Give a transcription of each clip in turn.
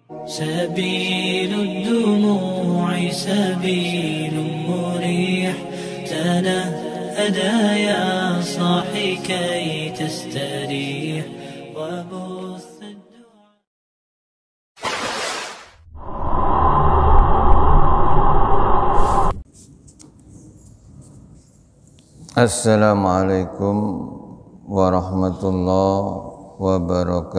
سبيل الدموع سبيل مريح تنهدى يا صاحي كي تستريح وبث الدعاء. Assalamualaikum warahmatullahi wabarakatuh.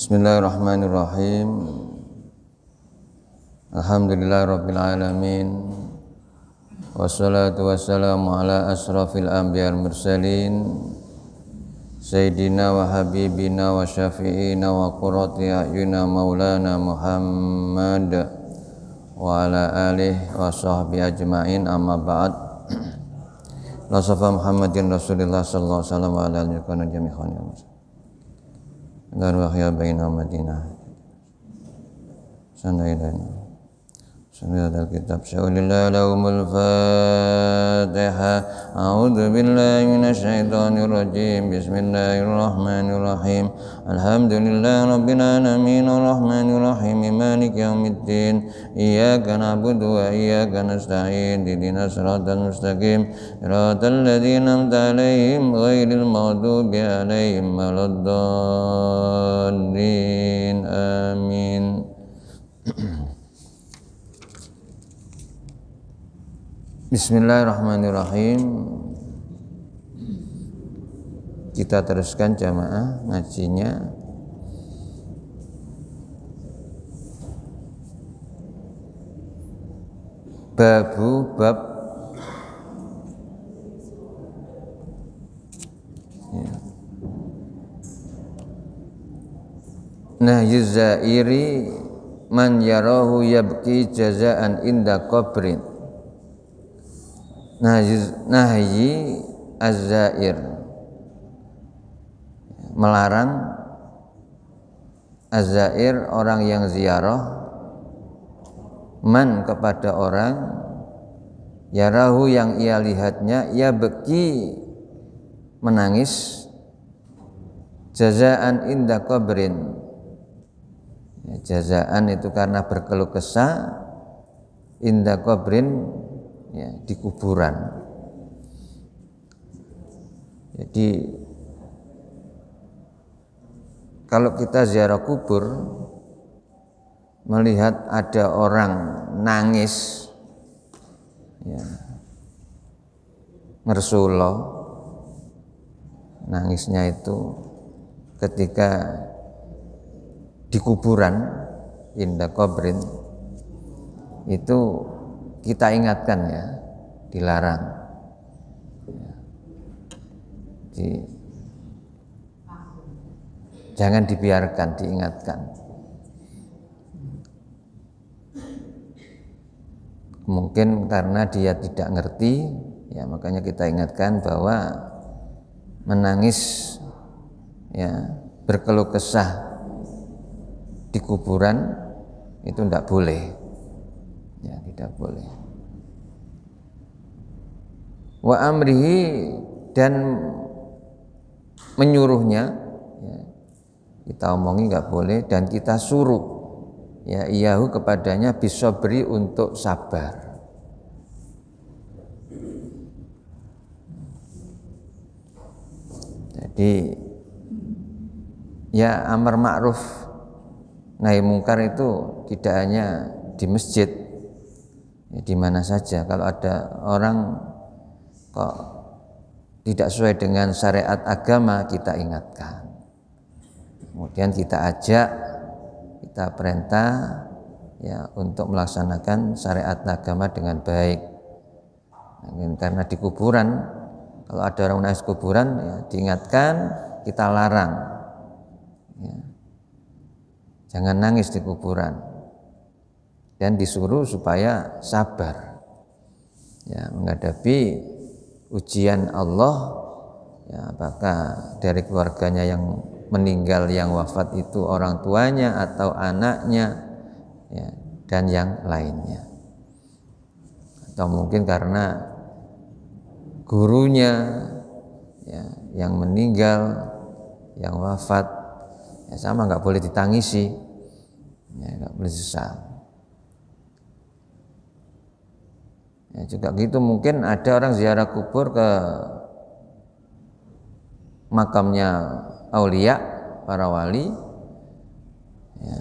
Bismillahirrahmanirrahim. Alhamdulillahirabbil alamin. Wassalatu wassalamu ala asrafil anbiya'il mursalin Sayyidina wa habibina wa syafi'ina wa qurrati a'yunina maulana Muhammad wa ala alihi wa sahbihi ajma'in, amma ba'd. La safa Muhammadin Rasulillah sallallahu alaihi wasallam wa ala alihi wa jami'an dan wahya baina Madinah sanaidan sanadal kitab syaulillahi lahumul fatiha. A'udzu billahi minasyaitonir rajim. Bismillahirrahmanirrahim. Alhamdulillahi rabbil alamin arrahmanir rahim maliki yaumiddin. Iyyaka na'budu wa iyyaka nasta'in. Ihdinas siratal mustaqim. Siratal ladzina an'amta 'alaihim ghairil maghdubi 'alaihim waladdallin. Amin. Bismillahirrahmanirrahim. Kita teruskan jamaah ngajinya. Bab nahyuz zairi man yarahu yabki jazaan inda qabrin. Nahyi az-zair, melarang az-zair, orang yang ziarah, man kepada orang, yarahu yang ia lihatnya, ya beki menangis, jazaan inda qabrin. Jazaan itu karena berkeluh kesah, inda qabrin, ya, di kuburan. Jadi kalau kita ziarah kubur, melihat ada orang nangis, ya, ngersulo, nangisnya itu ketika di kuburan, inda qabrin, itu kita ingatkan, ya, dilarang. Jadi, jangan dibiarkan, diingatkan. Mungkin karena dia tidak ngerti, ya, makanya kita ingatkan bahwa menangis, ya, berkeluh kesah di kuburan itu tidak boleh. Ya, tidak boleh. Wa amrihi, dan menyuruhnya, ya, kita omongi nggak boleh, dan kita suruh, ya, iyahu kepadanya, bisobri, untuk sabar. Jadi, ya, amar ma'ruf nahi mungkar itu tidak hanya di masjid, ya, di mana saja. Kalau ada orang kok tidak sesuai dengan syariat agama, kita ingatkan. Kemudian kita ajak, kita perintah, ya, untuk melaksanakan syariat agama dengan baik. Karena di kuburan, kalau ada orang nangis kuburan, ya, diingatkan, kita larang, ya, jangan nangis di kuburan, dan disuruh supaya sabar, ya, menghadapi ujian Allah, ya, apakah dari keluarganya yang meninggal, yang wafat itu orang tuanya atau anaknya, ya, dan yang lainnya, atau mungkin karena gurunya, ya, yang meninggal, yang wafat, ya sama nggak boleh ditangisi, ya nggak boleh sesal. Ya, juga gitu mungkin ada orang ziarah kubur ke makamnya aulia, para wali, ya,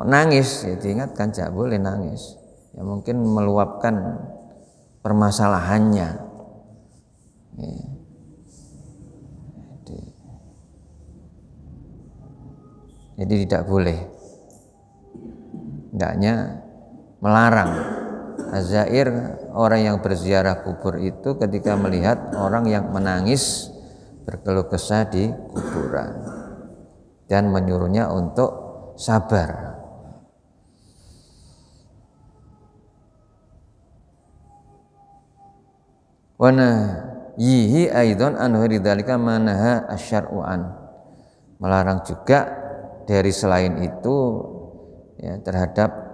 nangis, ya diingatkan jangan boleh nangis, ya mungkin meluapkan permasalahannya, ya. Jadi tidak boleh, hendaknya melarang. Az-zair, orang yang berziarah kubur itu ketika melihat orang yang menangis berkeluh kesah di kuburan dan menyuruhnya untuk sabar. Wa nahyihi aidan an ghairi dzalika manaha asy-syar'u an. Melarang juga dari selain itu, ya, terhadap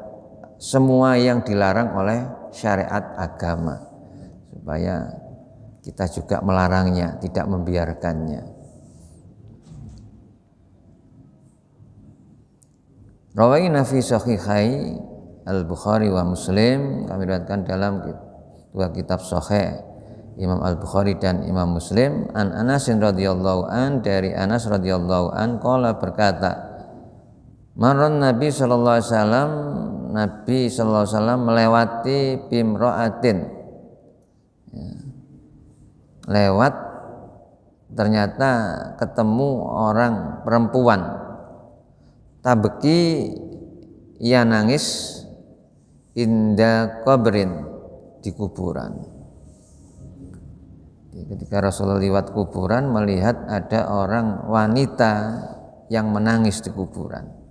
semua yang dilarang oleh syariat agama, supaya kita juga melarangnya, tidak membiarkannya. Rawaina fi sahihai Al-Bukhari wa Muslim, kami riwayatkan dalam dua kitab sahih Imam Al-Bukhari dan Imam Muslim, an Anas radhiyallahu an, dari Anas radhiyallahu an qala, berkata, Marron Nabi sallallahu alaihi wasallam, Nabi sallallahu alaihi wasallam melewati bimra'atin, ya, lewat ternyata ketemu orang perempuan, tabeki, ia nangis, inda qabrin, di kuburan. Ketika Rasulullah lewat kuburan melihat ada orang wanita yang menangis di kuburan.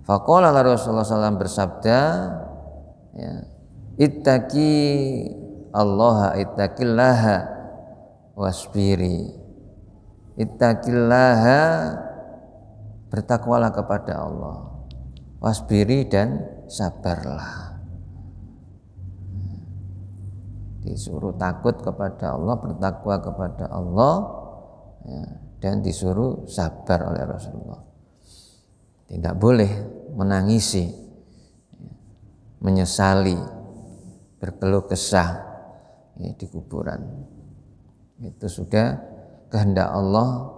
Faqala Rasulullah SAW bersabda, ya, ittaqi Allah, ittaqillaha wasbiri. Ittaqillaha, bertakwalah kepada Allah, wasbiri, dan sabarlah. Disuruh takut kepada Allah, bertakwa kepada Allah, ya, dan disuruh sabar oleh Rasulullah. Tidak boleh menangisi, menyesali, berkeluh kesah, ya, di kuburan. Itu sudah kehendak Allah,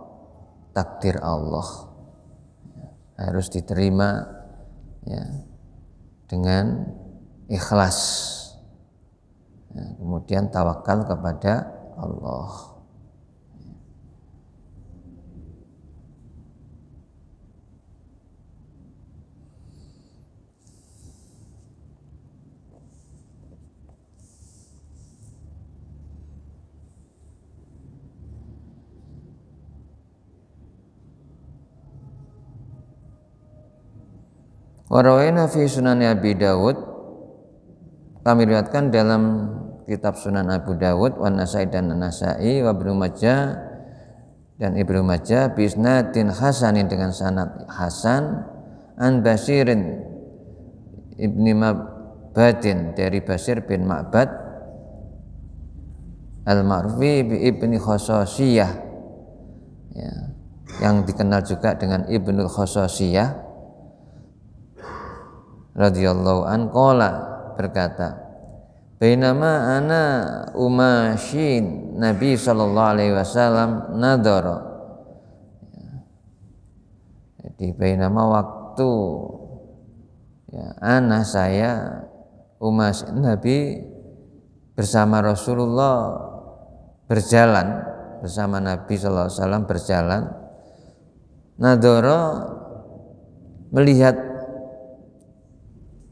takdir Allah, ya, harus diterima, ya, dengan ikhlas, ya, kemudian tawakal kepada Allah. Warawena fi Sunan Abi Dawud, kami riwayatkan dalam kitab Sunan Abu Dawud, wa Nasai dan Nasai, wa Ibnu Majah dan Ibnu Majah, bi isnadin hasanin, dengan sanad hasan, an Basirin ibni Ma'badin, dari Basir bin Ma'bad al-Ma'rufi bi ibni Khososiyah, ya, yang dikenal juga dengan Ibnu Khososiyah radhiyallahu an, qala, berkata, bainama ana umasyin Nabi sallallahu alaihi wasallam nadara. Jadi bainama, waktu, ya, ana, saya, umasyin Nabi, bersama Rasulullah berjalan, bersama Nabi sallallahu alaihi wasallam berjalan, nadara, melihat,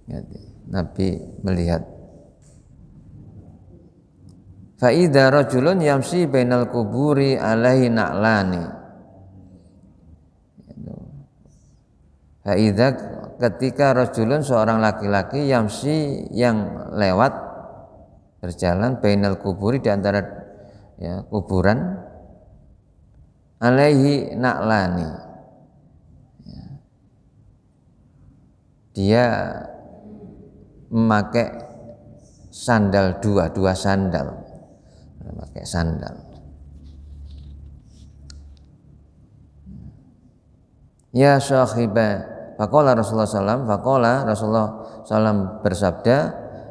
ya, Nabi melihat, fa idza rajulun yamshi bainal kuburi alaihi na'lani. Fa idza, ketika rajulun, seorang laki-laki, yamshi, yang lewat, berjalan, bainal kuburi, di antara, ya, kuburan, alaihi na'lani, ya, dia memakai sandal dua sandal, memakai sandal. ya sahiba, faqala Rasulullah sallam, faqala Rasulullah sallam bersabda,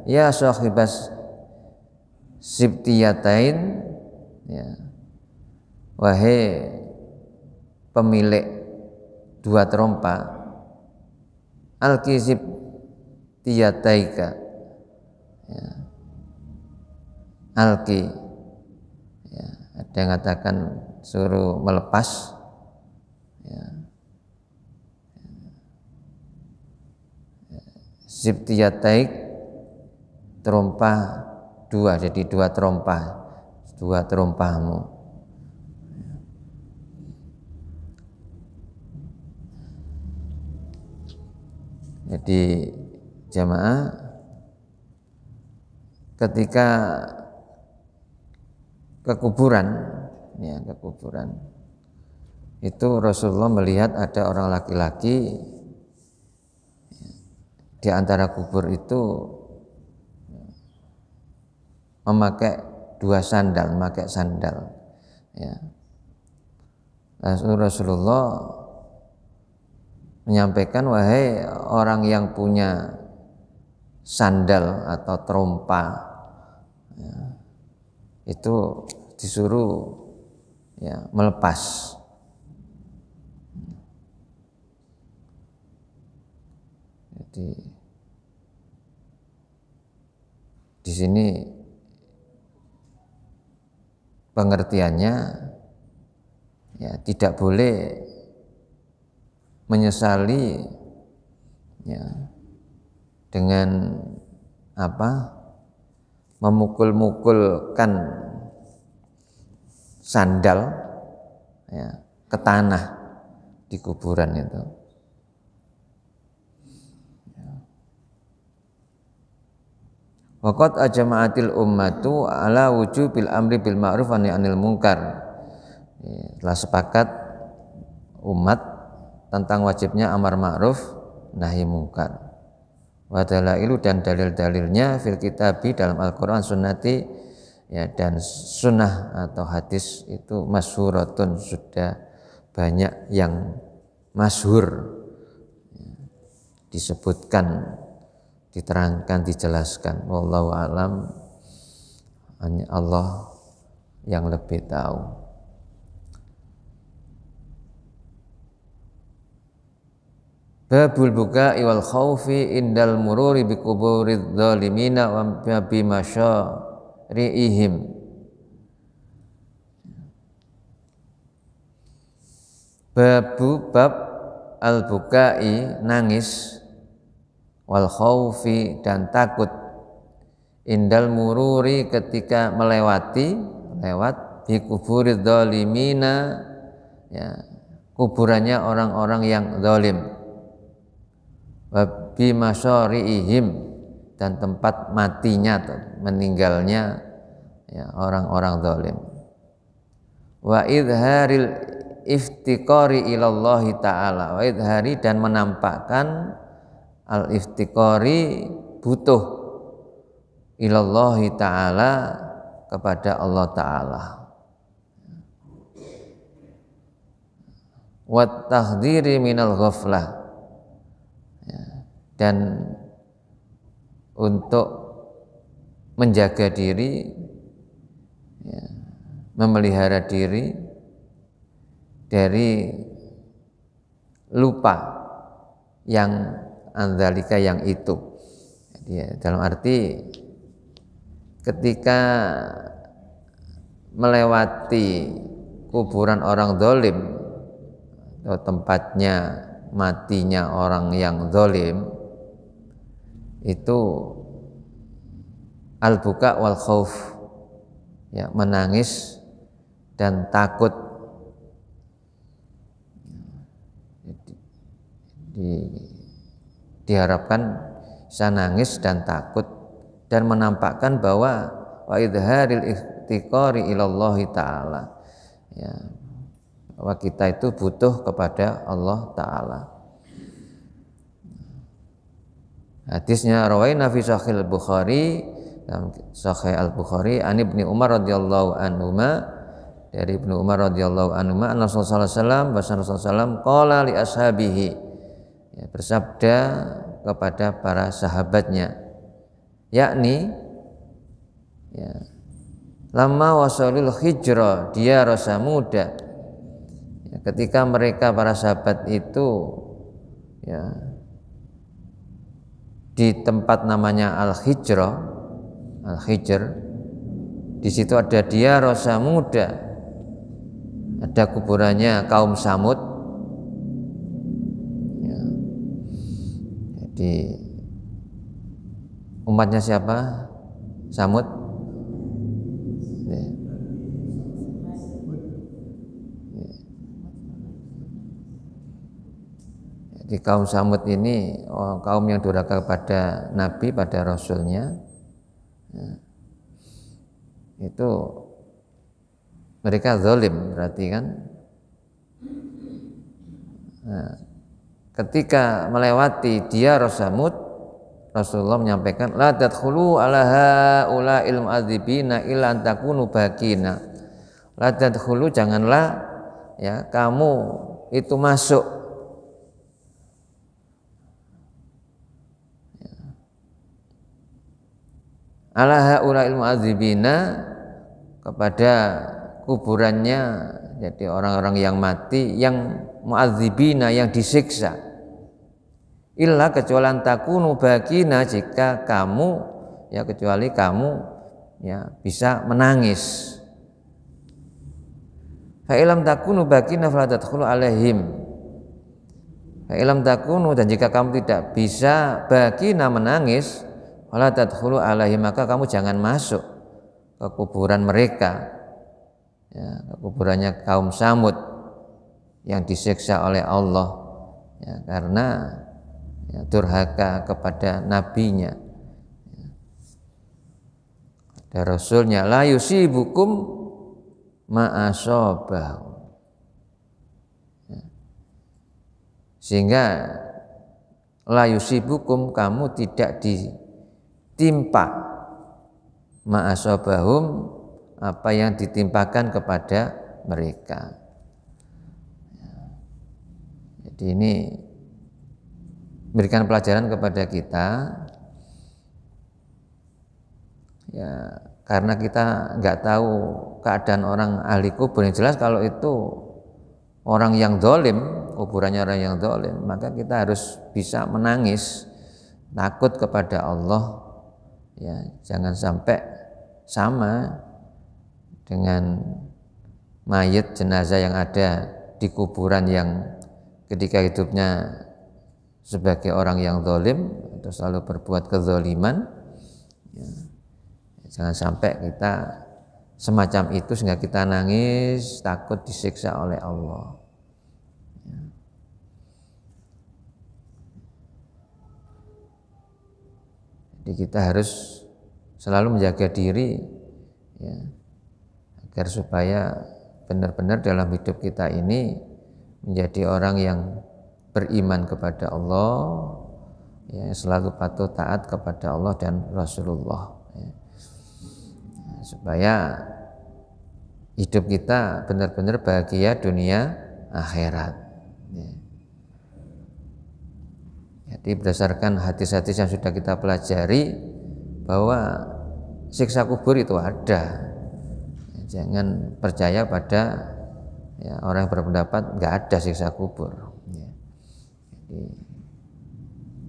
ya sahibas sibtiyatain, ya, wahai pemilik dua terompa, al-kizib tiyataika, ya, alki, ya, ada yang mengatakan suruh melepas, ya, sibtiyataik, terompa dua, jadi dua terompamu. Jadi jamaah, ketika ke kuburan, ya, ke kuburan itu Rasulullah melihat ada orang laki-laki di antara kubur itu memakai sandal, ya. Rasulullah menyampaikan, wahai orang yang punya sandal atau terompa, ya, itu disuruh, ya, melepas. Jadi di sini pengertiannya, ya, tidak boleh menyesali, ya, dengan memukul-mukulkan sandal, ya, ke tanah di kuburan itu. Waqad ajma'atil ummatu ala wujubil amri bil ma'ruf wa nahyi 'anil munkar. Telah sepakat umat tentang wajibnya amar ma'ruf nahi munkar. Wa dalailu, dan dalil-dalilnya fil kitabi, dalam Al-Qur'an, sunnati, ya, dan sunnah atau hadis itu masyhuratun, sudah banyak yang masyhur, ya, disebutkan, diterangkan, dijelaskan. Wallahu a'lam, hanya Allah yang lebih tahu. Babul buka'i wal khaufi indal mururi bi quburidz zalimina wa bi masyari'ihim. Bab al buka'i, nangis, wal khaufi, dan takut, indal mururi, ketika lewat bi quburidz zalimina, ya, kuburannya orang-orang yang zalim, wa bi masyari'ihim, dan tempat matinya atau meninggalnya, ya, orang-orang zalim. Wa idharil iftiqari ilallahi ta'ala, wa idhari, dan menampakkan al iftiqari, butuh, ilallahi ta'ala, kepada Allah ta'ala, wa tahdhiri minal ghaflah, dan untuk menjaga diri, ya, memelihara diri dari lupa yang andzalika, yang itu. Jadi, ya, dalam arti ketika melewati kuburan orang zalim atau tempatnya matinya orang yang zalim, itu al-buka wal khauf, ya, menangis dan takut. Diharapkan bisa nangis dan takut, dan menampakkan bahwa wa idharil iftiqari ilallahi ta'ala, ya, bahwa kita itu butuh kepada Allah ta'ala. Hadisnya rawaina fi Sahih Al-Bukhari, dalam Sahih Al-Bukhari, an Ibnu Umar radhiyallahu anhuma, dari Ibnu Umar radhiyallahu anhu anna Rasulullah sallallahu alaihi wasallam qala li ashabihi, ya, bersabda kepada para sahabatnya, yakni ya, lama wasalul hijrah dia rasa muda, ya, ketika mereka para sahabat itu ya di tempat namanya Al-Hijr, di situ ada dia rasa muda, ada kuburannya kaum Samud, ya. Jadi umatnya siapa? Samud, ya. Jadi kaum Samud ini kaum yang durhaka pada Nabi, pada Rasulnya, ya. Itu mereka zalim, berarti kan. Nah, ketika melewati diyar Samud, Rasulullah menyampaikan la tadkhulu ala haula'il mu'adzibina illa an takunu bakina. La tadkhulu, janganlah ya kamu itu masuk ala haula'il mu'adzibina, kepada kuburannya, jadi orang-orang yang mati, yang mu'adzibina, yang disiksa, illa kecuali takunu bakina, jika kamu ya kecuali kamu ya bisa menangis. Fa ilam takunu bakina fala tadkhulu alaihim. Fa ilam takunu, dan jika kamu tidak bisa bakina menangis, fala tadkhulu alaihim, maka kamu jangan masuk ke kuburan mereka, ya, ke kuburannya kaum Samud yang disiksa oleh Allah, ya, karena ya, durhaka kepada nabinya, ya. Ada Rasulnya, la yusibukum ma'asobahu, ya. Sehingga la yusibukum, kamu tidak ditimpa ma'asobahum, apa yang ditimpakan kepada mereka. Jadi ini berikan pelajaran kepada kita, ya, karena kita nggak tahu keadaan orang ahli kubur. Yang jelas kalau itu orang yang dolim, kuburannya orang yang dolim, maka kita harus bisa menangis, takut kepada Allah, ya, jangan sampai sama dengan mayit jenazah yang ada di kuburan yang ketika hidupnya sebagai orang yang zalim atau selalu berbuat kezaliman, ya, jangan sampai kita semacam itu sehingga kita nangis takut disiksa oleh Allah, ya. Jadi kita harus selalu menjaga diri, ya, agar supaya benar-benar dalam hidup kita ini menjadi orang yang beriman kepada Allah, ya, selalu patuh taat kepada Allah dan Rasulullah, ya. Supaya hidup kita benar-benar bahagia dunia akhirat, ya. Jadi berdasarkan hadis-hadis yang sudah kita pelajari bahwa siksa kubur itu ada. Jangan percaya pada ya, orang yang berpendapat nggak ada siksa kubur, ya. Jadi,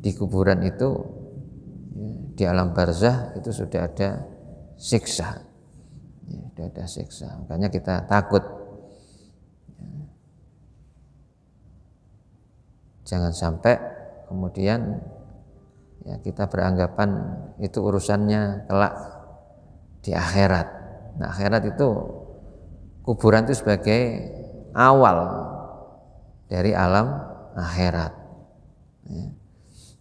di kuburan itu, ya, di alam barzah itu sudah ada siksa, ya, sudah ada siksa. Makanya kita takut, ya. Jangan sampai kemudian ya kita beranggapan itu urusannya kelak di akhirat. Nah, akhirat itu, kuburan itu sebagai awal dari alam akhirat, ya.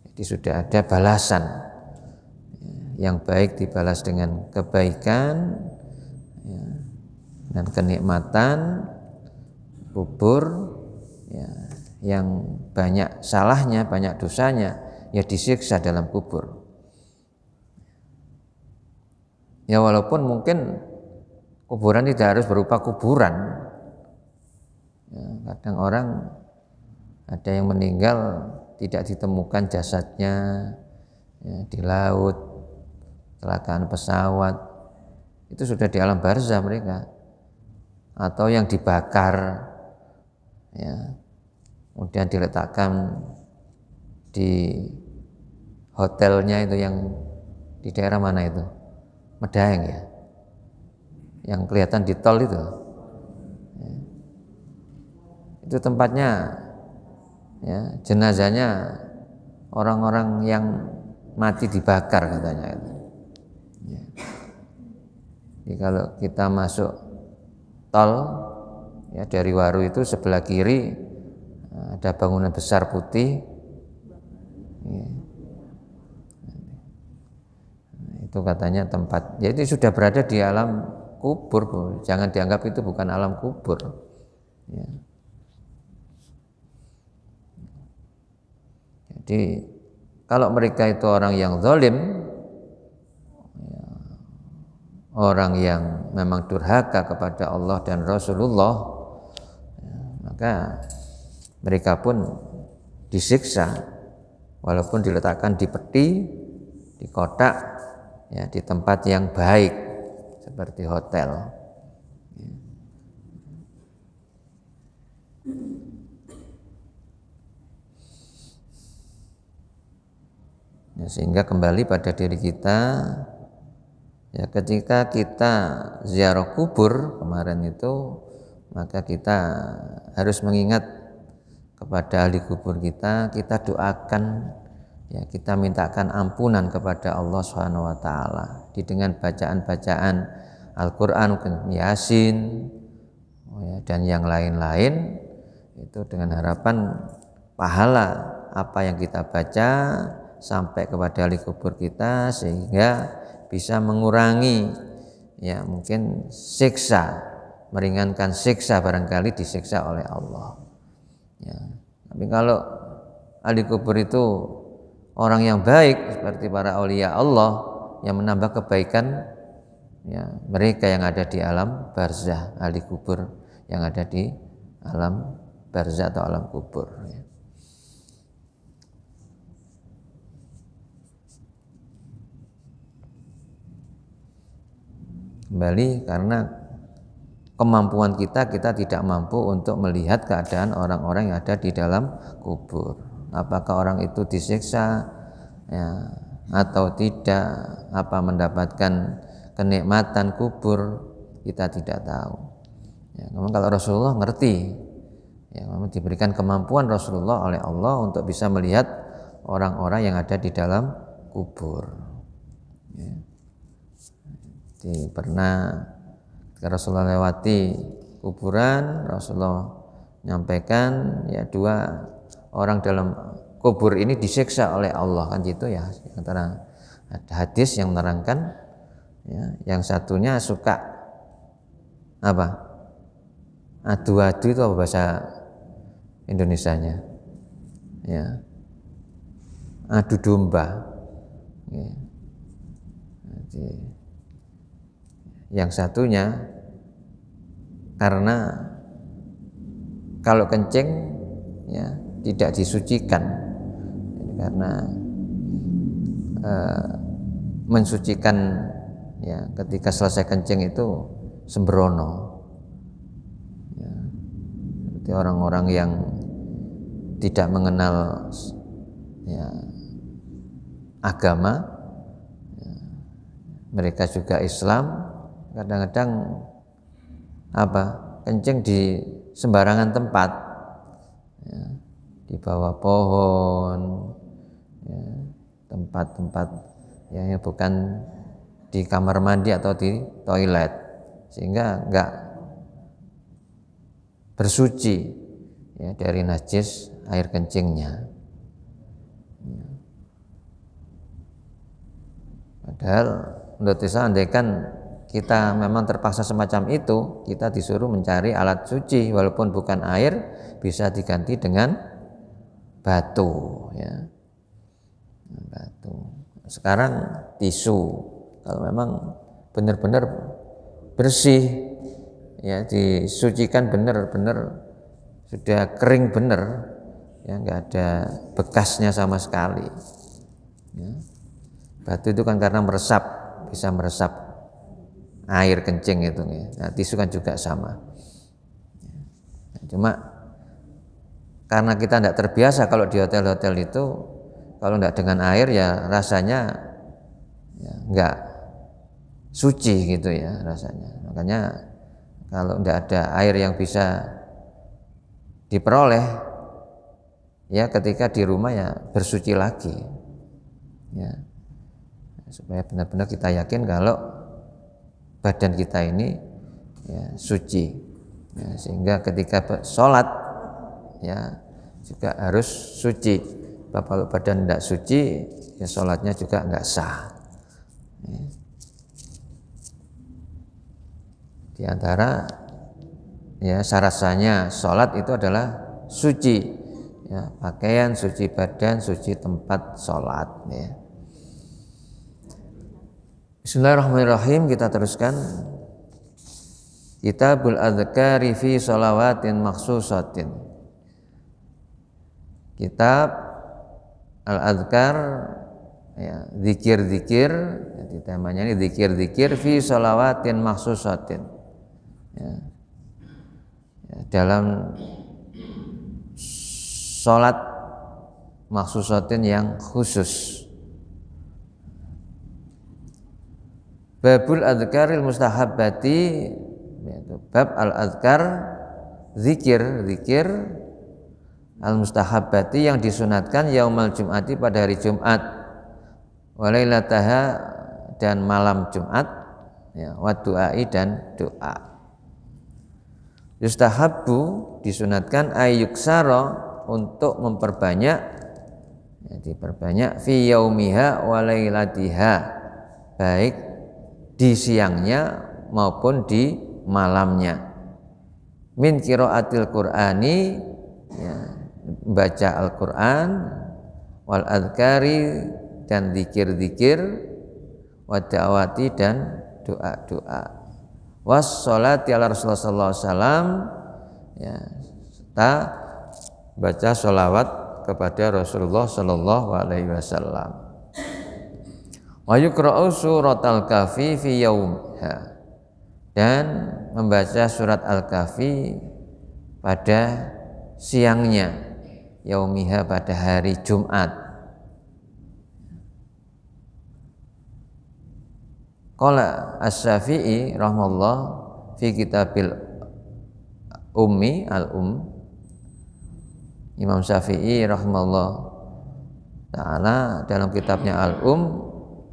Jadi sudah ada balasan, ya, yang baik dibalas dengan kebaikan, ya, dan kenikmatan. Kubur, ya, yang banyak salahnya, banyak dosanya, ya disiksa dalam kubur. Ya walaupun mungkin kuburan tidak harus berupa kuburan. Ya, kadang orang ada yang meninggal tidak ditemukan jasadnya, ya, di laut, kecelakaan pesawat, itu sudah di alam barzah mereka. Atau yang dibakar, ya, kemudian diletakkan di hotelnya itu yang di daerah mana itu, Medaeng ya, yang kelihatan di tol itu, ya. Itu tempatnya, ya, jenazahnya orang-orang yang mati dibakar katanya itu. Ya. Jadi kalau kita masuk tol, ya, dari Waru itu sebelah kiri ada bangunan besar putih, ya. Itu katanya tempat, jadi sudah berada di alam kubur, Bu. Jangan dianggap itu bukan alam kubur, ya. Jadi kalau mereka itu orang yang zalim, ya, orang yang memang durhaka kepada Allah dan Rasulullah, ya, maka mereka pun disiksa walaupun diletakkan di peti, di kotak, ya, di tempat yang baik seperti hotel. Ya, sehingga kembali pada diri kita, ya, ketika kita ziarah kubur kemarin itu, maka kita harus mengingat kepada ahli kubur kita doakan, ya, kita mintakan ampunan kepada Allah Subhanahu wa taala dengan bacaan-bacaan Al-Qur'an, Yasin, ya, dan yang lain-lain, itu dengan harapan pahala apa yang kita baca sampai kepada ahli kubur kita, sehingga bisa mengurangi, ya, mungkin siksa, meringankan siksa barangkali disiksa oleh Allah, ya. Tapi kalau ahli kubur itu orang yang baik seperti para aulia Allah yang menambah kebaikan, ya, mereka yang ada di alam barzah, ahli kubur yang ada di alam barzah atau alam kubur, ya. Kembali karena kemampuan kita tidak mampu untuk melihat keadaan orang-orang yang ada di dalam kubur. Apakah orang itu disiksa, ya, atau tidak, apa mendapatkan kenikmatan kubur, kita tidak tahu, ya. Memang kalau Rasulullah ngerti, ya, memang diberikan kemampuan Rasulullah oleh Allah untuk bisa melihat orang-orang yang ada di dalam kubur, ya. Jadi pernah ketika Rasulullah lewati kuburan, Rasulullah menyampaikan, ya, 2 orang dalam kubur ini disiksa oleh Allah, kan gitu ya. Antara ada hadis yang menerangkan, ya, yang satunya suka apa? Adu-adu itu apa bahasa Indonesianya? Ya. Adu domba. Ya. Jadi, yang satunya karena kalau kencing, ya, tidak disucikan, karena mensucikan, ya, ketika selesai kencing itu sembrono, ya, seperti orang-orang yang tidak mengenal, ya, agama, ya, mereka juga Islam, kadang-kadang apa, kencing di sembarangan tempat, ya, di bawah pohon, ya, tempat-tempat yang bukan di kamar mandi atau di toilet, sehingga enggak bersuci, ya, dari najis air kencingnya, ya. Padahal menurut saya, andaikan kita memang terpaksa semacam itu, kita disuruh mencari alat suci, walaupun bukan air, bisa diganti dengan batu, ya, batu. Sekarang tisu, kalau memang benar-benar bersih, ya disucikan benar-benar sudah kering benar, ya nggak ada bekasnya sama sekali. Ya. Batu itu kan karena meresap, bisa meresap air kencing itu. Ya. Nah, tisu kan juga sama. Ya. Cuma karena kita tidak terbiasa kalau di hotel-hotel itu, kalau tidak dengan air ya rasanya ya, nggak suci gitu ya rasanya. Makanya kalau tidak ada air yang bisa diperoleh, ya ketika di rumah ya bersuci lagi, ya supaya benar-benar kita yakin kalau badan kita ini ya suci, ya, sehingga ketika sholat ya juga harus suci. Kalau badan tidak suci ya sholatnya juga nggak sah. Ya. Di antara ya syarat-syaratnya sholat itu adalah suci, ya, pakaian, suci badan, suci tempat sholat. Ya. Bismillahirrahmanirrahim, kita teruskan. Kitabul Adzkari fi shalawatin makhsusatin. Kitab Al-Adzkar, ya, zikir-zikir, jadi temanya ini zikir-zikir fi shalawatin makhsusatin. Ya. Ya, dalam sholat makhsusatin yang khusus. Babul adzkaril mustahabbati, bab al-adzkar, zikir al-mustahabbati yang disunatkan yaumal jum'ati pada hari Jumat, walailataha dan malam Jumat, ya, wa du'ai dan doa. Yustahabbu disunatkan ayyuksara untuk memperbanyak, ya, diperbanyak fi yaumiha walailatiha, baik di siangnya maupun di malamnya. Min qiraatil Qur'ani, ya, baca Al-Qur'an, wal adzkari dan zikir-zikir, wa da'awati dan doa-doa. Was sholati ala Rasulullah sallallahu alaihi wasallam, ya, serta baca sholawat kepada Rasulullah sallallahu alaihi wasallam. Wa yuqra'u suratal kahfi fi yaumha, dan membaca surat Al-Kahfi pada siangnya, yaumiha pada hari Jumat. Qala Asy-Syafi'i rahimahullah fi kitabil Ummi Imam Syafi'i rahimahullah ta'ala dalam kitabnya Al-Um,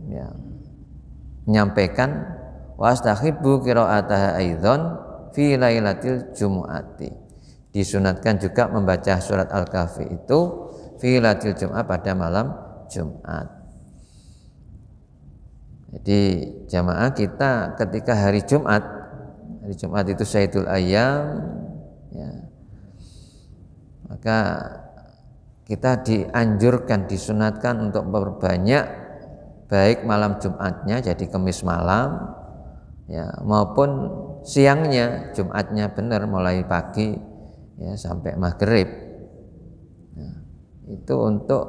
ya, menyampaikan wa astahibbu qira'ataha aidzan fi lailatil jumu'ati. Disunatkan juga membaca surat Al-Kahfi itu fi lailatul Jumat pada malam Jumat. Jadi jamaah kita ketika hari Jumat itu Sayyidul Ayyam, ya, maka kita dianjurkan, disunatkan untuk memperbanyak baik malam Jumatnya, jadi Kamis malam, ya, maupun siangnya, Jumatnya benar mulai pagi, ya, sampai maghrib. Nah, itu untuk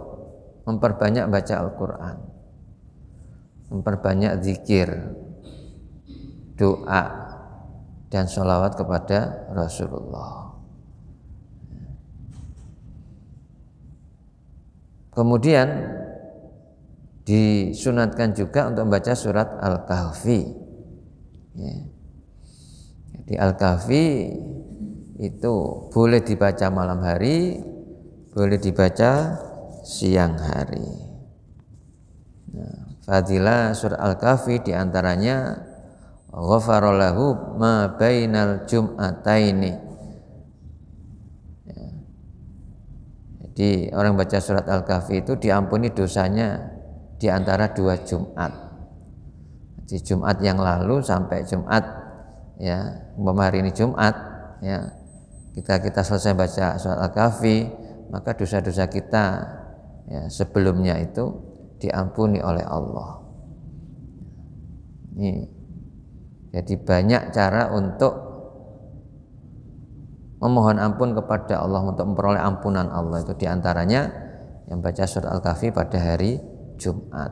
memperbanyak baca Al-Quran, memperbanyak zikir, doa, dan sholawat kepada Rasulullah. Kemudian disunatkan juga untuk membaca surat Al-Kahfi, ya. Jadi Al-Kahfi itu boleh dibaca malam hari, boleh dibaca siang hari. Nah, fadilah surat Al-Kahfi diantaranya ghafara lahu ma bainal jum'ataini, ya. Jadi orang baca surat Al-Kahfi itu diampuni dosanya di antara dua Jumat. Di Jumat yang lalu sampai Jumat, ya, hari ini Jumat, ya, kita selesai baca surat Al-Kahfi, maka dosa-dosa kita, ya, sebelumnya itu diampuni oleh Allah. Ini Jadi banyak cara untuk memohon ampun kepada Allah, untuk memperoleh ampunan Allah. Itu diantaranya yang baca surat Al-Kahfi pada hari Jumat.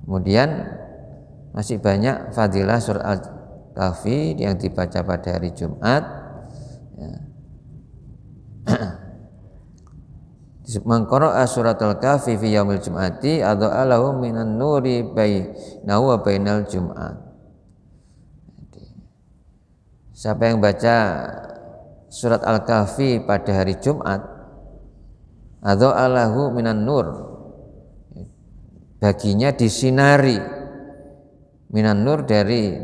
Kemudian masih banyak fadilah surat Al-Kahfi yang dibaca pada hari Jumat. Man qara'a suratul kahfi fi yaumil jum'ati adha'a lahu minan nuri bainahu wa bainal jum'at. Siapa yang baca surat Al-Kahfi pada hari Jumat, adha'a lahu minan nur, baginya disinari, minan nur, dari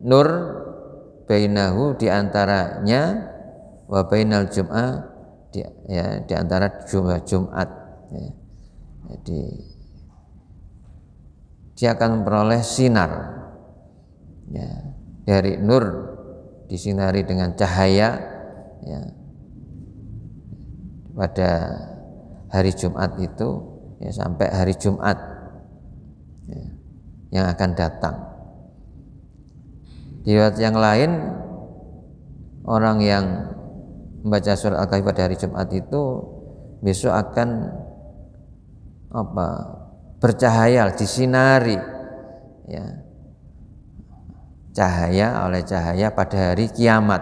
nur, bainahu, diantaranya, wa bainal jum'ah, di antara Jumat, ya. Jadi dia akan memperoleh sinar, ya, dari nur, disinari dengan cahaya, ya, pada hari Jumat itu, ya, sampai hari Jumat, ya, yang akan datang. Di riwayat yang lain, orang yang membaca surat Al-Kahfi pada hari Jumat itu besok akan bercahaya, disinari, ya, cahaya oleh cahaya pada hari kiamat.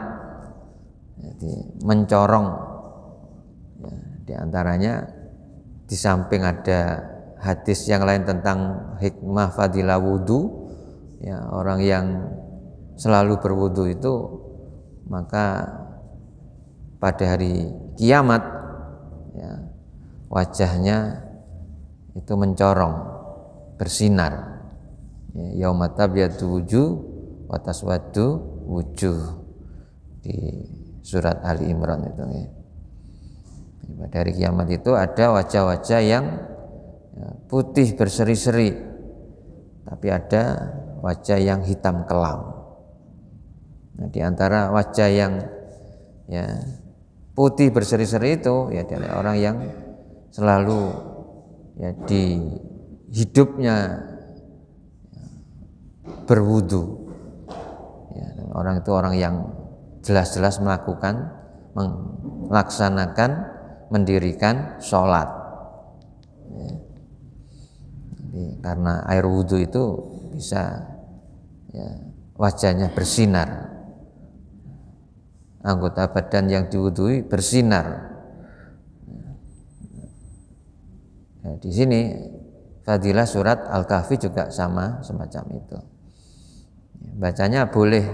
Jadi mencorong, ya, diantaranya di samping ada hadis yang lain tentang hikmah fadilah wudu, ya, orang yang selalu berwudu itu maka pada hari kiamat, ya, wajahnya itu mencorong, bersinar, ya, yauma tabyaddu wujuh wa taswaddu wujuh, di surat Ali Imran itu, ya. Pada hari kiamat itu ada wajah-wajah yang, ya, putih berseri-seri, tapi ada wajah yang hitam kelam. Nah, di antara wajah yang, ya, putih berseri-seri itu, ya, adalah orang yang selalu, ya, di hidupnya, ya, berwudu, ya, orang itu orang yang jelas-jelas melaksanakan, mendirikan sholat, ya. Jadi, karena air wudu itu bisa, ya, wajahnya bersinar, anggota badan yang diwudui bersinar. Nah, di sini fadilah surat Al-Kahfi juga sama semacam itu. Bacanya boleh,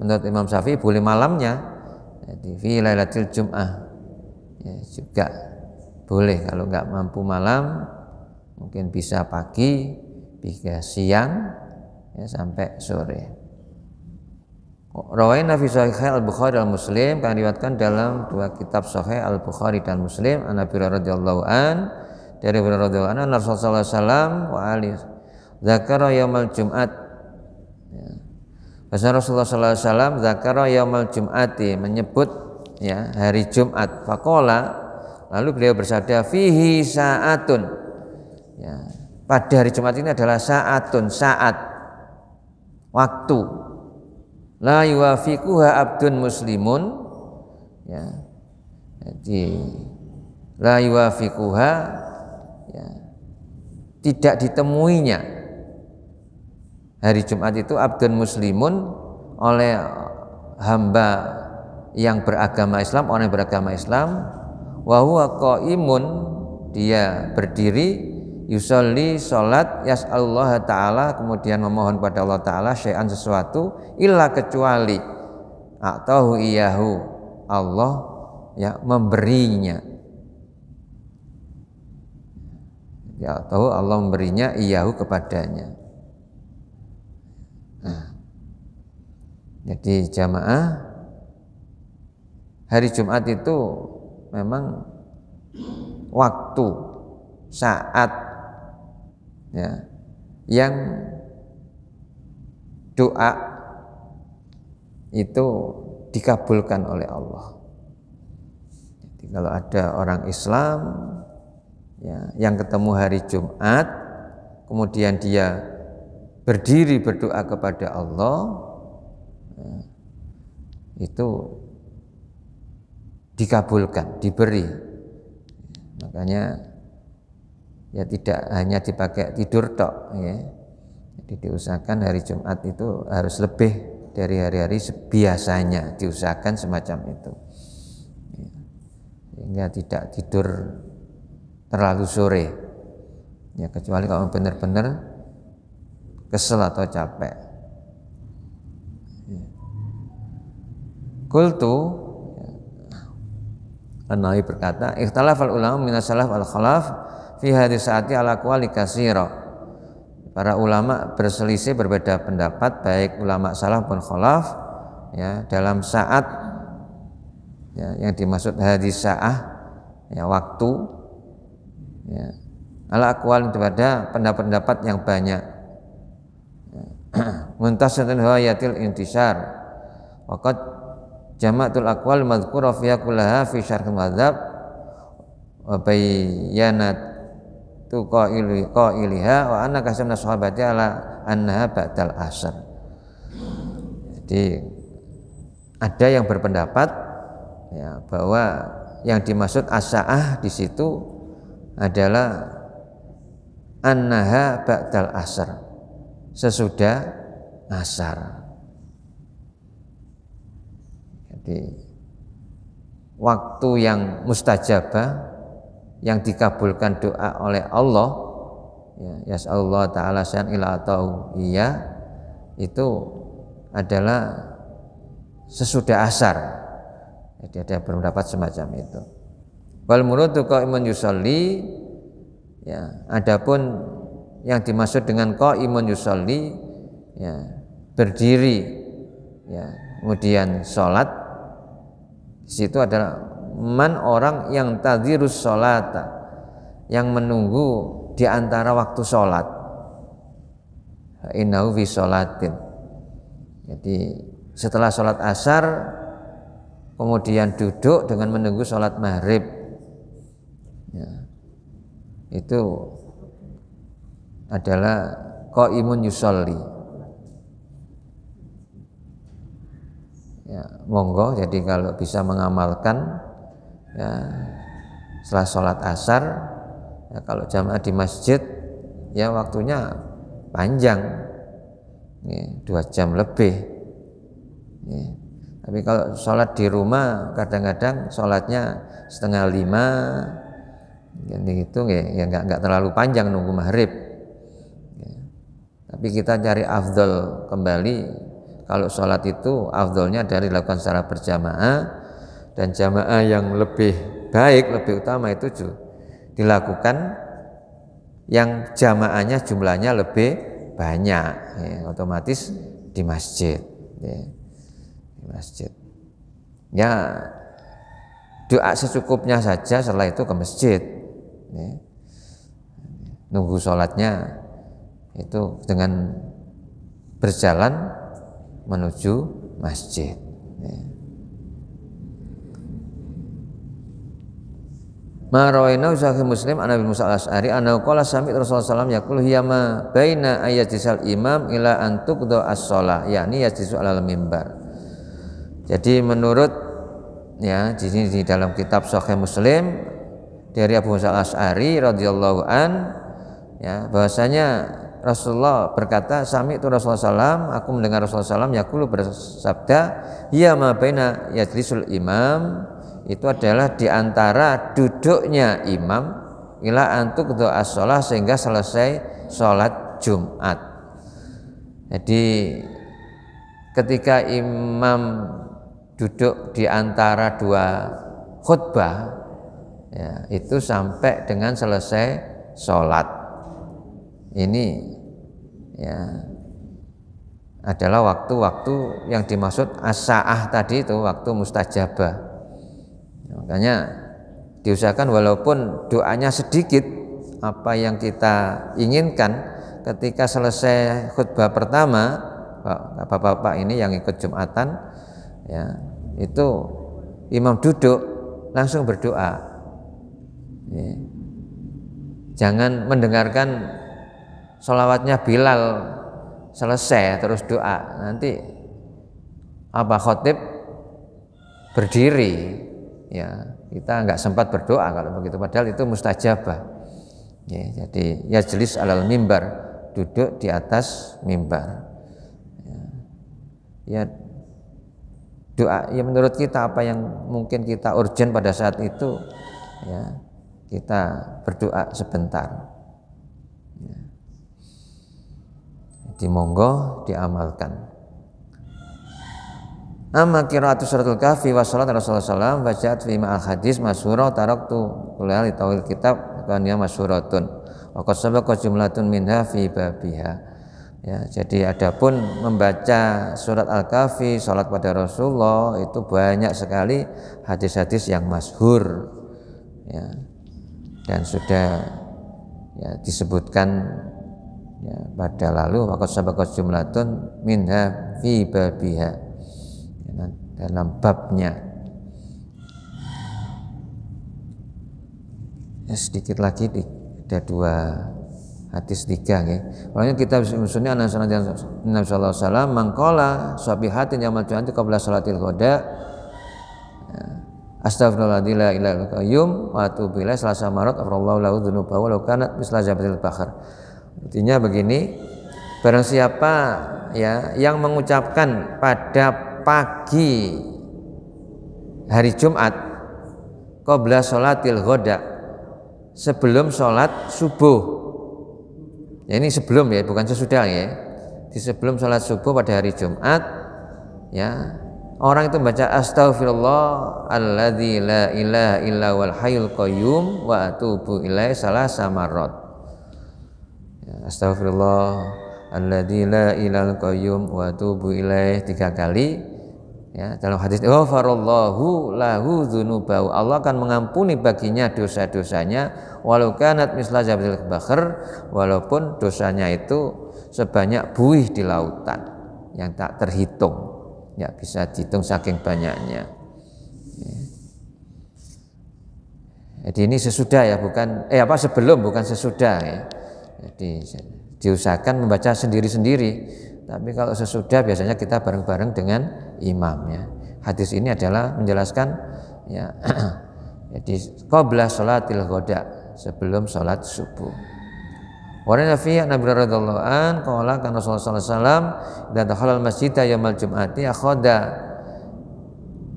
menurut Imam Syafi'i boleh malamnya, jadi fi lailatul jum'ah, ya, juga boleh. Kalau nggak mampu malam, mungkin bisa pagi, bisa siang, ya, sampai sore. Rawaina fi Sahih Al-Bukhari dan Muslim, kami riwayatkan dalam dua kitab Sahih Al-Bukhari dan Muslim, an Abi Hurairah radhiyallahu an, dari Abu Hurairah radhiyallahu anhu, Rasulullah sallallahu alaihi wasallam wa alihi dzakara yaumal Jum'at, ya. Rasulullah sallallahu alaihi wasallam dzakara yaumal Jum'ati, menyebut, ya, hari Jumat. Faqala, lalu beliau bersabda, fihi sa'atun, ya, pada hari Jumat ini adalah sa'atun, saat, waktu, la yuwafiquha abdun muslimun, ya, jadi la yuwafiquha, ya, tidak ditemuinya hari Jumat itu abdun muslimun oleh hamba yang beragama Islam, orang yang beragama Islam, wa huwa qaimun, dia berdiri, yusolli, sholat, yas'alullah ta'ala, kemudian memohon pada Allah ta'ala syai'an, sesuatu, illa, kecuali a'tahu iyahu, Allah, ya, memberinya, ya, tahu Allah memberinya iyahu, kepadanya. Nah, jadi jamaah, hari Jumat itu memang waktu, saat, ya, yang doa itu dikabulkan oleh Allah. Jadi kalau ada orang Islam, ya, yang ketemu hari Jumat, kemudian dia berdiri berdoa kepada Allah, itu dikabulkan, diberi. Makanya ya tidak hanya dipakai tidur tok ya. Jadi diusahakan hari Jumat itu harus lebih dari hari-hari biasanya, diusahakan semacam itu. Sehingga tidak tidur terlalu sore. Ya kecuali kalau benar-benar kesel atau capek. Qultu, An-Nawawi berkata, ikhtalafal ulama minas salaf al-khalaf fi hadis saati ala aqwali katsira. Para ulama berselisih, berbeda pendapat, baik ulama salaf pun khalaf ya, dalam saat ya, yang dimaksud hadis sa'ah ya, waktu ya, ala aqwal pada pendapat-pendapat yang banyak. Muntasatun hayatil intisar waqad jama'atul aqwal madhkura fiha kullaha fi syarh madzhab wa bayyanat tu qailiha wa anna kasamna sahabati ala annaha ba'dal asr. Jadi ada yang berpendapat ya, bahwa yang dimaksud as-sa'ah di situ adalah annaha ba'dal asr, sesudah asar. Jadi waktu yang mustajabah, yang dikabulkan doa oleh Allah ya, yas'allahu ta'ala syai'an ila atau iya, itu adalah sesudah asar. Jadi ada pendapat semacam itu. Wal muradu qaimun yusolli ya, adapun yang dimaksud dengan qaimun yusolli ya, berdiri ya, kemudian sholat. Di situ adalah man, orang yang tadhirus sholata, yang menunggu di antara waktu sholat. Innahu fi sholatin. Jadi setelah sholat asar kemudian duduk dengan menunggu sholat maghrib ya, itu adalah qaimun yusolli ya, monggo. Jadi kalau bisa mengamalkan ya, setelah sholat asar ya, kalau jamaah di masjid ya waktunya panjang ya, 2 jam lebih ya. Tapi kalau sholat di rumah kadang-kadang sholatnya 4:30 gitu ya, nggak terlalu panjang nunggu maghrib ya. Tapi kita cari afdol kembali. Kalau sholat itu afdolnya dari dilakukan secara berjamaah, dan jamaah yang lebih baik, lebih utama itu dilakukan yang jamaahnya jumlahnya lebih banyak ya, otomatis di masjid ya. Di masjid ya, doa secukupnya saja, setelah itu ke masjid ya. Nunggu sholatnya itu dengan berjalan menuju masjid ya. Ma rawaina sahih Muslim an Abi Musa al-Asy'ari annahu qala sami'tu Rasulullah sallallahu alaihi wasallam yaqulu hiya ma baina ayyatisal imam ila an tuqda as-shalah, yakni yajlisu alal mimbar. Jadi menurut ya di sini di dalam kitab Sahih Muslim dari Abu Musa al-Asy'ari radhiyallahu an ya, bahwasanya Rasulullah berkata, sami'tu Rasulullah sallam, aku mendengar Rasulullah sallam yaqulu bersabda, hiya ma baina yajlisul imam, itu adalah di antara duduknya imam ila antuk doa sholat, sehingga selesai sholat Jumat. Jadi ketika imam duduk di antara 2 khutbah ya, itu sampai dengan selesai sholat, ini ya adalah waktu-waktu yang dimaksud as-sa'ah tadi, itu waktu mustajabah. Makanya diusahakan walaupun doanya sedikit, apa yang kita inginkan ketika selesai khutbah pertama, bapak-bapak ini yang ikut Jumatan ya, itu imam duduk langsung berdoa ya. Jangan mendengarkan sholawatnya Bilal selesai terus doa, nanti apa khatib berdiri, ya kita nggak sempat berdoa kalau begitu, padahal itu mustajabah. Ya, jadi yajlis alal mimbar, duduk di atas mimbar. Ya doa, ya menurut kita apa yang mungkin kita urgent pada saat itu, ya kita berdoa sebentar. Ya. Jadi monggo diamalkan. Amma qira'atu suratul kahfi wa salat Rasulullah sallallahu alaihi wasallam fi ma'al hadis masyhurah taraktu kuliah li tawil kitab kan ya masyhuratun wa qad sabaqa jumlatun minha fi babiha. Ya, jadi adapun membaca surat Al-Kahfi, salat pada Rasulullah, itu banyak sekali hadis-hadis yang masyhur, ya, dan sudah ya disebutkan ya pada lalu wa qad sabaqa jumlatun minha fi babiha, dalam babnya. Ya, sedikit lagi ada 2 hadis 3 ya. Makanya kita musuhnya anak Nabi sallallahu alaihi wasallam mangqala sabihatin yaumul jumu'ati qabla salatil ghada. Astaghfirullahaladzim la ilaha illa qayyum wa atubu ilaih salasa marat afrallahu lahu dzunubahu wa law kanat misla jabatil bakhar. Artinya begini, barang siapa ya yang mengucapkan pada pagi hari Jumat qabla sholatil ghada, sebelum sholat subuh, ya ini sebelum ya, bukan sesudah ya, di sebelum sholat subuh pada hari Jumat, ya orang itu baca astaghfirullah alladzi la ilaha illa wal hayyul qayyum wa atubu ilaih salasa marrat. Ya, astaghfirullah alladzi la ilaha qayyum wa atubu ilaih 3 kali. Ya, dalam hadis ghafarallahu lahu dzunubahu, Allah akan mengampuni baginya dosa-dosanya walau kanat misla jabatil bakhar, walaupun dosanya itu sebanyak buih di lautan yang tak terhitung, ya bisa dihitung saking banyaknya. Ya. Jadi ini sesudah ya, bukan sebelum, bukan sesudah ya. Jadi diusahakan membaca sendiri-sendiri. Tapi kalau sesudah biasanya kita bareng-bareng dengan imam ya. Hadis ini adalah menjelaskan ya jadi qabla sholatil ghada, sebelum sholat subuh. Wa nafi Nabi radhiyallahu an qala kan Rasulullah sallallahu alaihi wasallam idza dakhala al-masjid yaumal jum'ati akhadha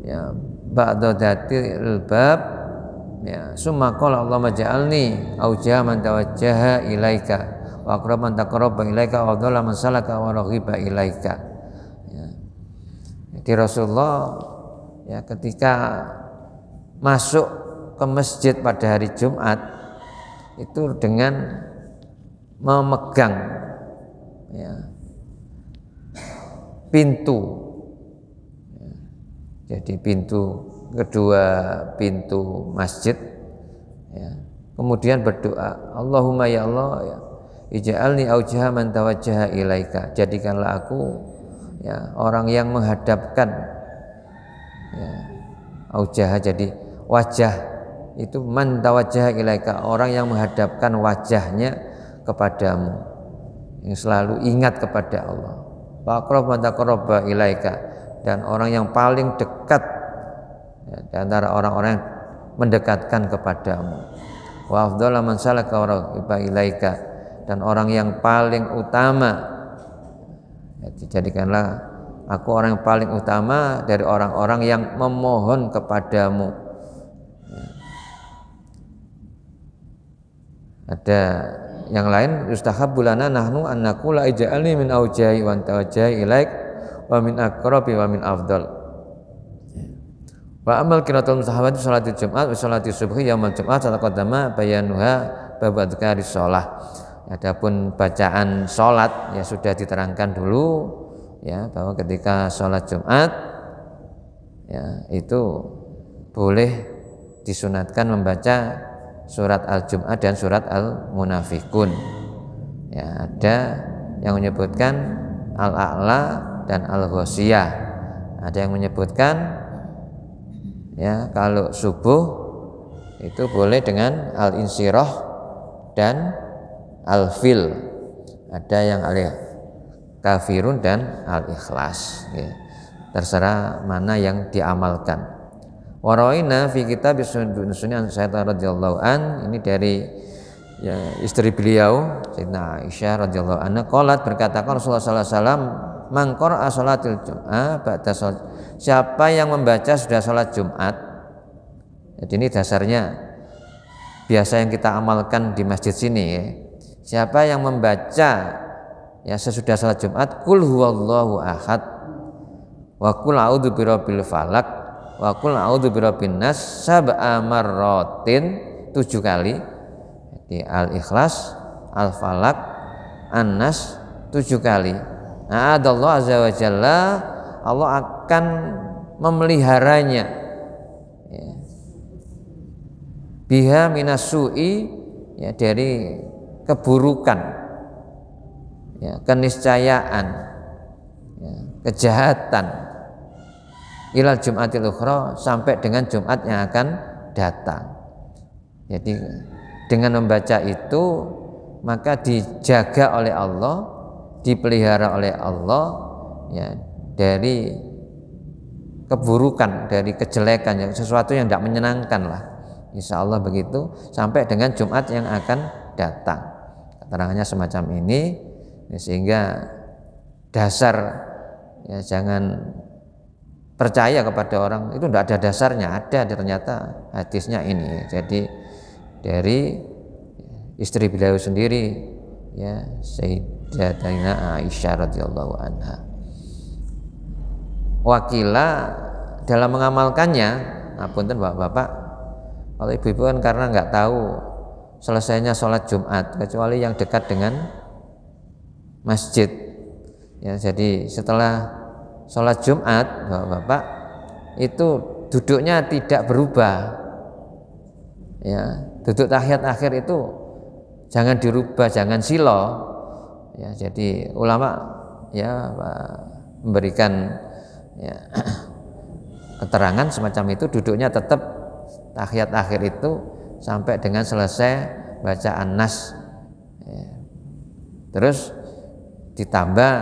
ya ba'da datil bab ya summa qala Allahumma ja'alni auja man tawajjaha ilaika wa aqraban taqarraba ilaika wa dhalla man salaka wa raghiba ilaika. Ya. Jadi Rasulullah ya ketika masuk ke masjid pada hari Jumat itu dengan memegang ya pintu. Ya. Jadi kedua pintu masjid ya. Kemudian berdoa, Allahumma ya Allah ya ij'alni aujaha man tawajjaha ilaika, jadikanlah aku ya orang yang menghadapkan ya aujaha, jadi wajah itu man tawajjaha ilaika, orang yang menghadapkan wajahnya kepadamu, yang selalu ingat kepada Allah. Wa aqrab man taqarraba ilaika, dan orang yang paling dekat ya, di antara orang-orang yang mendekatkan kepadamu. Wa afdhala man salaka wa raghiba ilaika, dan orang yang paling utama ya, dijadikanlah aku orang yang paling utama dari orang-orang yang memohon kepadamu ya. Ada yang lain, yustahabbu lana nahnu an naqula ij'alni min aujahi wa tawajjahi ilaik wa min aqrabi wa min afdal. Wa amal qiraatul mustahabati sholatil Jumat wa sholatil subhi yaumul Jumat taqaddama bayanuha bab adzkari shalah. Adapun bacaan sholat ya sudah diterangkan dulu ya, bahwa ketika sholat Jumat ya itu boleh disunatkan membaca surat Al-Jum'ah dan surat Al-Munafikun. Ya, ada yang menyebutkan Al-A'la dan Al-Ghasyiyah. Ada yang menyebutkan ya kalau subuh itu boleh dengan Al-Insyirah dan Al-Fil. Ada yang Kafirun dan Al-Ikhlas ya. Terserah mana yang diamalkan. Waraina fi kitab Sunni Aisyah radhiyallahu an, ini dari ya, istri beliau Sayyidina Aisyah radhiyallahu anha, qalat berkata Rasulullah sallallahu alaihi wasallam, man qara'a salatil jum'ah ba'da salat, siapa yang membaca sudah salat Jumat. Jadi ini dasarnya biasa yang kita amalkan di masjid sini ya. Siapa yang membaca ya sesudah salat Jumat qul huwallahu ahad wa qul a'udzu birabbil falaq wa qul a'udzu birabbin nas sab'a marratin 7 kali. Di Al-Ikhlas, Al-Falaq, An-Nas 7 kali. Nah, Allah azza wa jalla, Allah akan memeliharanya ya. Biha minasu'i ya, dari keburukan ya, keniscayaan ya, kejahatan ilal Jumatil ukhra, sampai dengan Jumat yang akan datang. Jadi dengan membaca itu maka dijaga oleh Allah, dipelihara oleh Allah ya, dari keburukan, dari kejelekan, yang sesuatu yang tidak menyenangkan lah, insya Allah begitu, sampai dengan Jumat yang akan datang. Keterangannya semacam ini ya, sehingga dasar ya, jangan percaya kepada orang itu tidak ada dasarnya, ada ternyata hadisnya ini. Jadi dari istri beliau sendiri ya, Sayyidatina Aisyah radhiyallahu anha. Wakila dalam mengamalkannya, apunten Bapak-bapak, kalau ibu-ibu kan karena nggak tahu selesainya sholat Jumat kecuali yang dekat dengan masjid ya, jadi setelah sholat Jumat Bapak-bapak itu duduknya tidak berubah ya, duduk tahiyat akhir itu jangan dirubah, jangan silo ya. Jadi ulama ya memberikan ya, keterangan semacam itu, duduknya tetap tahiyat akhir itu sampai dengan selesai bacaan Nas ya. Terus ditambah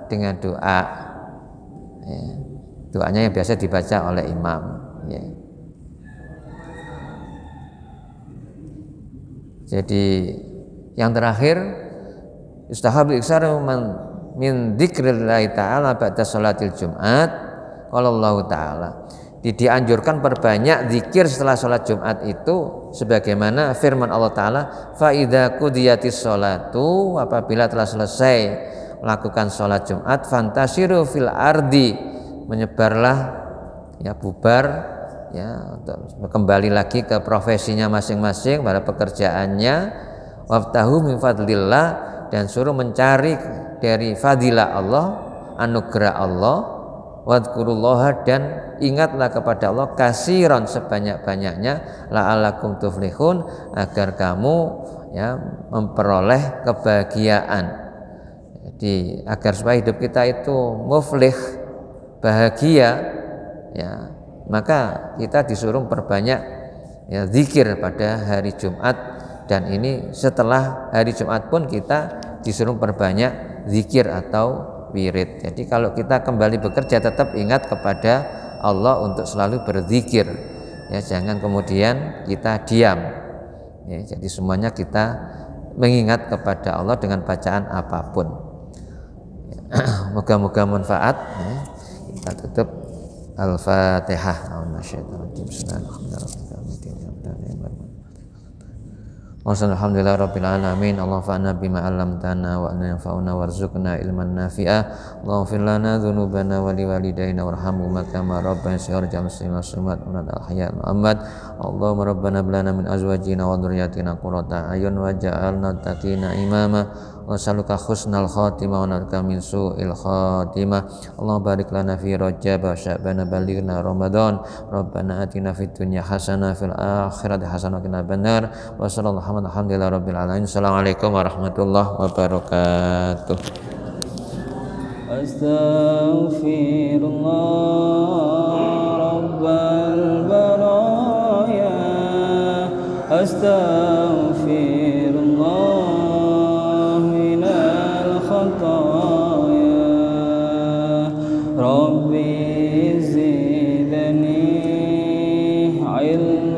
dengan doa ya, doanya yang biasa dibaca oleh imam ya. Jadi yang terakhir yustahabu iksaru min dzikrillahi ta'ala ba'da sholatil Jumat. Qala Allah ta'ala, dianjurkan perbanyak zikir setelah sholat Jumat itu sebagaimana firman Allah Ta'ala, fa idza qudiyatis sholatu, apabila telah selesai melakukan sholat Jumat, fantasiru fil ardi, menyebarlah ya, bubar ya, kembali lagi ke profesinya masing-masing, pada pekerjaannya, wabtahu min fadlillah, dan suruh mencari dari fadilah Allah, anugerah Allah, wadkurullaha, dan ingatlah kepada Allah kasiron, sebanyak-banyaknya, la'alakum tuflihun, agar kamu ya memperoleh kebahagiaan. Jadi agar supaya hidup kita itu muflih, bahagia ya, maka kita disuruh perbanyak ya, zikir pada hari Jumat, dan ini setelah hari Jumat pun kita disuruh perbanyak zikir atau wirid. Jadi kalau kita kembali bekerja tetap ingat kepada Allah untuk selalu berzikir ya, jangan kemudian kita diam ya. Jadi semuanya kita mengingat kepada Allah dengan bacaan apapun ya. Moga-moga manfaat ya. Kita tutup Al-Fatihah. Alhamdulillah rabbil alamin. Allahumma fa'na bima 'allamtana wa anfa'na warzuqna ilman nafi'a. Allahumma fir lana dzunubana wa liwalidayna warhamhuma kama rabbana shighran muslimat wa al-hayya Muhammad. Allahumma rabbana hab lana min azwajina wa dhurriyyatina qurrata a'yun waj'alna muttaqina imama. Wa saluka husnal khatimah wa narka min su'il khatimah. Allahumma barik lana fi Rajab wa Sya'ban balighna Ramadan. Rabbana atina fid dunya hasanah fil akhirati hasanah wa qina adzabannar. Wa sallallahu alhamdulillah rabbil alamin. Assalamualaikum warahmatullahi wabarakatuh. Astaghfirullah rabbal baraya. Astaghfirullah minal khataya. وإن